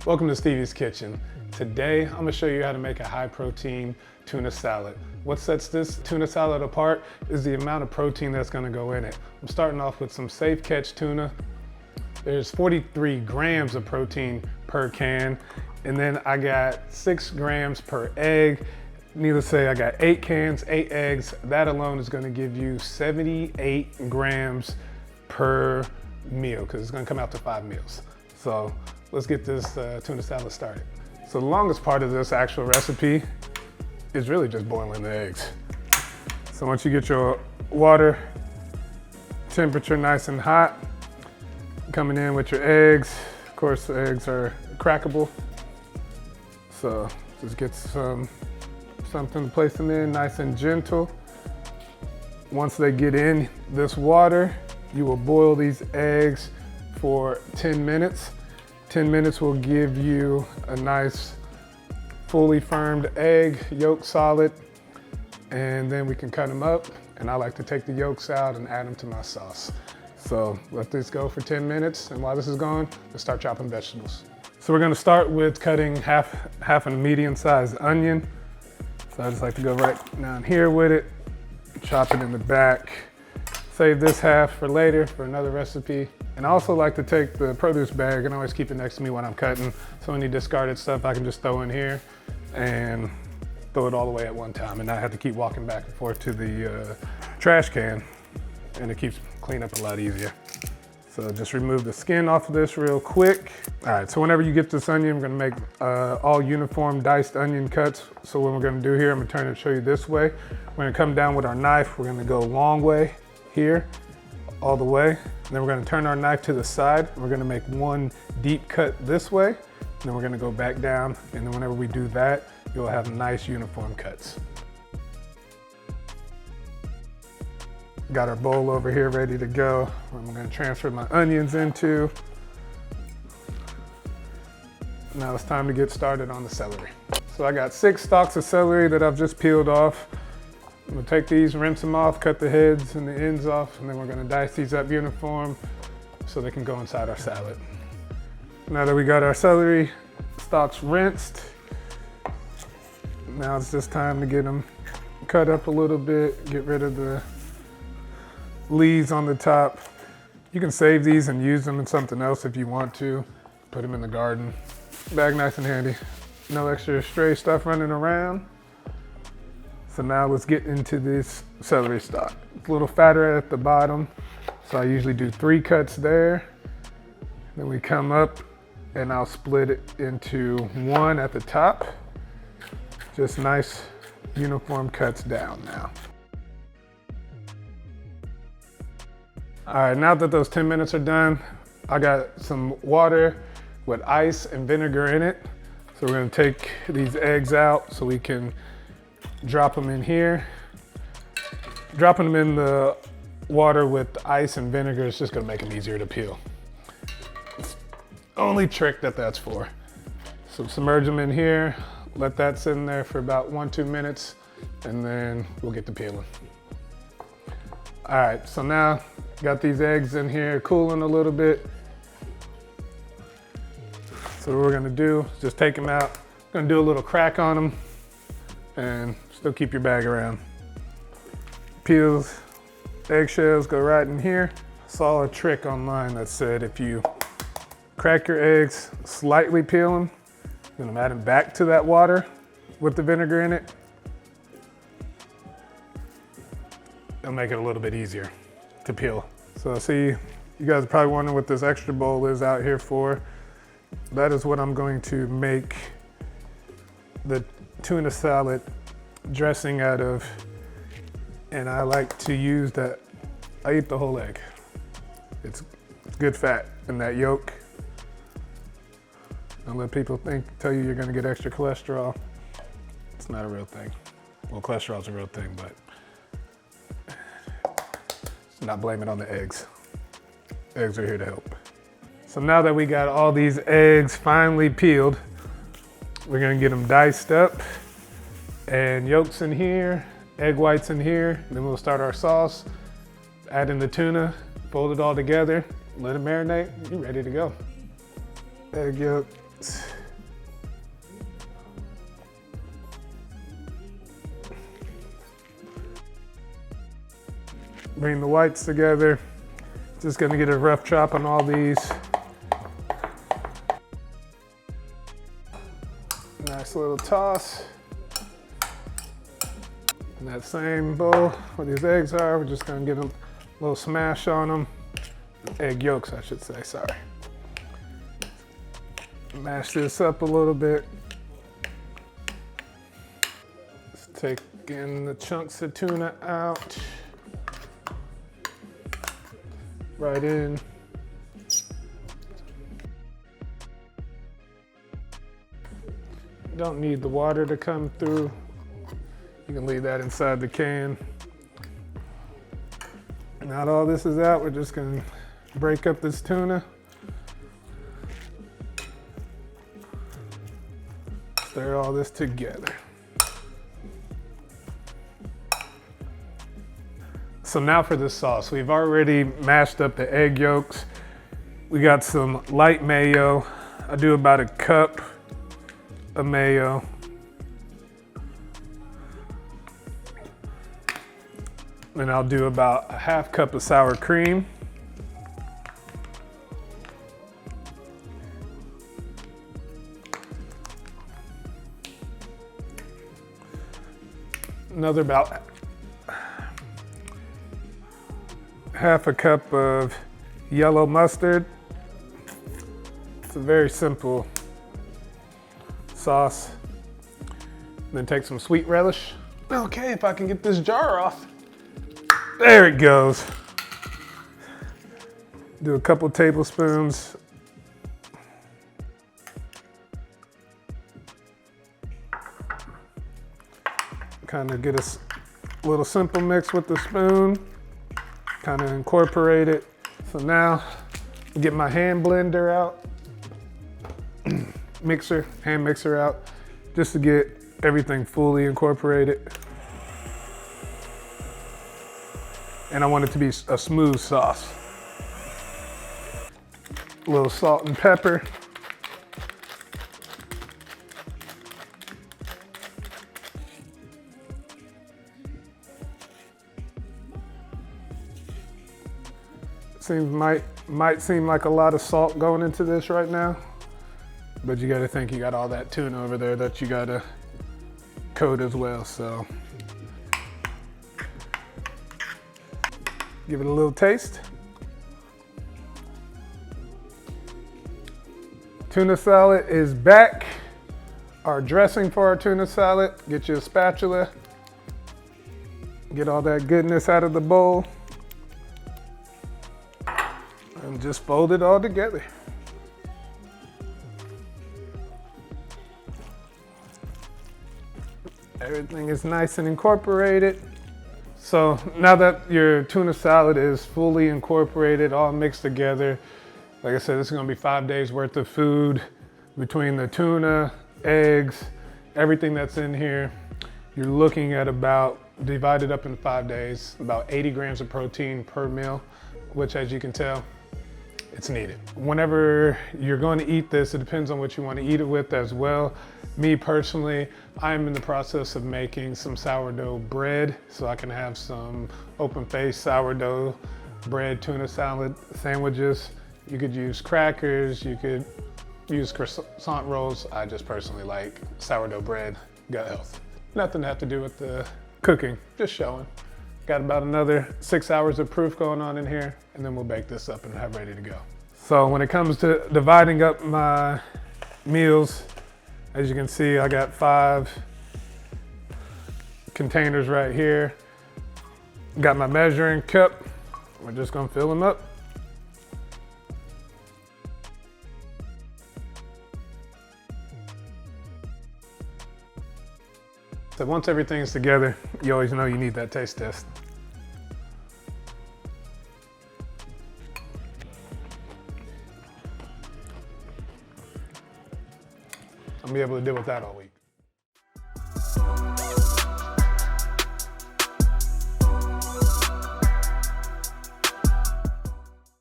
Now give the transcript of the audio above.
Welcome to Stevie's Kitchen. Today, I'm gonna show you how to make a high protein tuna salad. What sets this tuna salad apart is the amount of protein that's gonna go in it. I'm starting off with some safe catch tuna. There's 43 grams of protein per can. And then I got 6 grams per egg. Needless to say, I got 8 cans, 8 eggs. That alone is gonna give you 78 grams per meal, because it's gonna come out to 5 meals. So let's get this tuna salad started. So the longest part of this actual recipe is really just boiling the eggs. So once you get your water temperature nice and hot, coming in with your eggs. Of course, the eggs are crackable. So just get something to place them in, nice and gentle. Once they get in this water, you will boil these eggs for 10 minutes. 10 minutes will give you a nice fully firmed egg, yolk solid, and then we can cut them up. And I like to take the yolks out and add them to my sauce. So let this go for 10 minutes. And while this is going, let's start chopping vegetables. So we're gonna start with cutting half a medium-sized onion. So I just like to go right down here with it, chop it in the back. Save this half for later for another recipe. And I also like to take the produce bag and always keep it next to me when I'm cutting. So any discarded stuff I can just throw in here and throw it all the way at one time and not have to keep walking back and forth to the trash can. And it keeps cleanup a lot easier. So just remove the skin off of this real quick. All right, so whenever you get this onion, we're gonna make all uniform diced onion cuts. So what we're gonna do here, I'm gonna turn and show you this way. We're gonna come down with our knife. We're gonna go long way here, all the way. And then we're gonna turn our knife to the side. We're gonna make one deep cut this way. And then we're gonna go back down. And then whenever we do that, you'll have nice uniform cuts. Got our bowl over here ready to go. I'm gonna transfer my onions into. Now it's time to get started on the celery. So I got 6 stalks of celery that I've just peeled off. I'm gonna take these, rinse them off, cut the heads and the ends off, and then we're gonna dice these up uniform so they can go inside our salad. Now that we got our celery stalks rinsed, now it's just time to get them cut up a little bit, get rid of the leaves on the top. You can save these and use them in something else if you want to. Put them in the garden. Bag nice and handy. No extra stray stuff running around. So now let's get into this celery stalk. It's a little fatter at the bottom, so I usually do 3 cuts there. Then we come up and I'll split it into 1 at the top. Just nice uniform cuts down now. All right, now that those 10 minutes are done, I got some water with ice and vinegar in it. So we're gonna take these eggs out so we can drop them in here. Dropping them in the water with ice and vinegar is just gonna make them easier to peel. It's the only trick that's for. So submerge them in here, let that sit in there for about 1-2 minutes, and then we'll get to peeling. All right, so now got these eggs in here cooling a little bit. So what we're gonna do is just take them out. Gonna do a little crack on them and still keep your bag around. Peels, eggshells go right in here. Saw a trick online that said if you crack your eggs, slightly peel them, then add them back to that water with the vinegar in it. It'll make it a little bit easier to peel. So see, you guys are probably wondering what this extra bowl is out here for. That is what I'm going to make the tuna salad dressing out of. And I like to use that, I eat the whole egg. It's good fat in that yolk. Don't let people tell you you're gonna get extra cholesterol. It's not a real thing. Well, cholesterol is a real thing, but not blame it on the eggs. Eggs are here to help. So now that we got all these eggs finely peeled, we're gonna get them diced up, and yolks in here, egg whites in here. Then we'll start our sauce, add in the tuna, fold it all together, let it marinate, you're ready to go. Egg yolk, yolks. Bring the whites together. Just gonna get a rough chop on all these. Nice little toss. In that same bowl where these eggs are, we're just gonna get a little smash on them. Egg yolks, I should say, sorry. Mash this up a little bit. Let's take in the chunks of tuna out. Right in. Don't need the water to come through. You can leave that inside the can. Now that all this is out, we're just gonna break up this tuna. Stir all this together. So now for this sauce. We've already mashed up the egg yolks. We got some light mayo. I do about a cup of mayo. And I'll do about a half cup of sour cream. Another about half a cup of yellow mustard. It's a very simple sauce. Then take some sweet relish. Okay, if I can get this jar off. There it goes. Do a couple tablespoons. Kind of get a little simple mix with the spoon. Kind of incorporate it. So now, get my hand blender out. Hand mixer out, just to get everything fully incorporated. And I want it to be a smooth sauce. A little salt and pepper. Might seem like a lot of salt going into this right now, but you gotta think you got all that tuna over there that you gotta coat as well, so. Give it a little taste. Tuna salad is back. Our dressing for our tuna salad. Get you a spatula. Get all that goodness out of the bowl. And just fold it all together. Everything is nice and incorporated. So now that your tuna salad is fully incorporated, all mixed together, like I said, this is gonna be 5 days worth of food between the tuna, eggs, everything that's in here. You're looking at about, divided up in 5 days, about 80 grams of protein per meal, which as you can tell, it's needed. Whenever you're going to eat this, it depends on what you want to eat it with as well. Me personally, I'm in the process of making some sourdough bread so I can have some open-faced sourdough bread tuna salad sandwiches. You could use crackers, you could use croissant rolls. I just personally like sourdough bread, gut health. Nothing to have to do with the cooking, just showing. Got about another 6 hours of proof going on in here, and then we'll bake this up and have ready to go. So when it comes to dividing up my meals, as you can see, I got 5 containers right here. Got my measuring cup. We're just gonna fill them up. So once everything's together, you always know you need that taste test. I'm gonna be able to deal with that all week.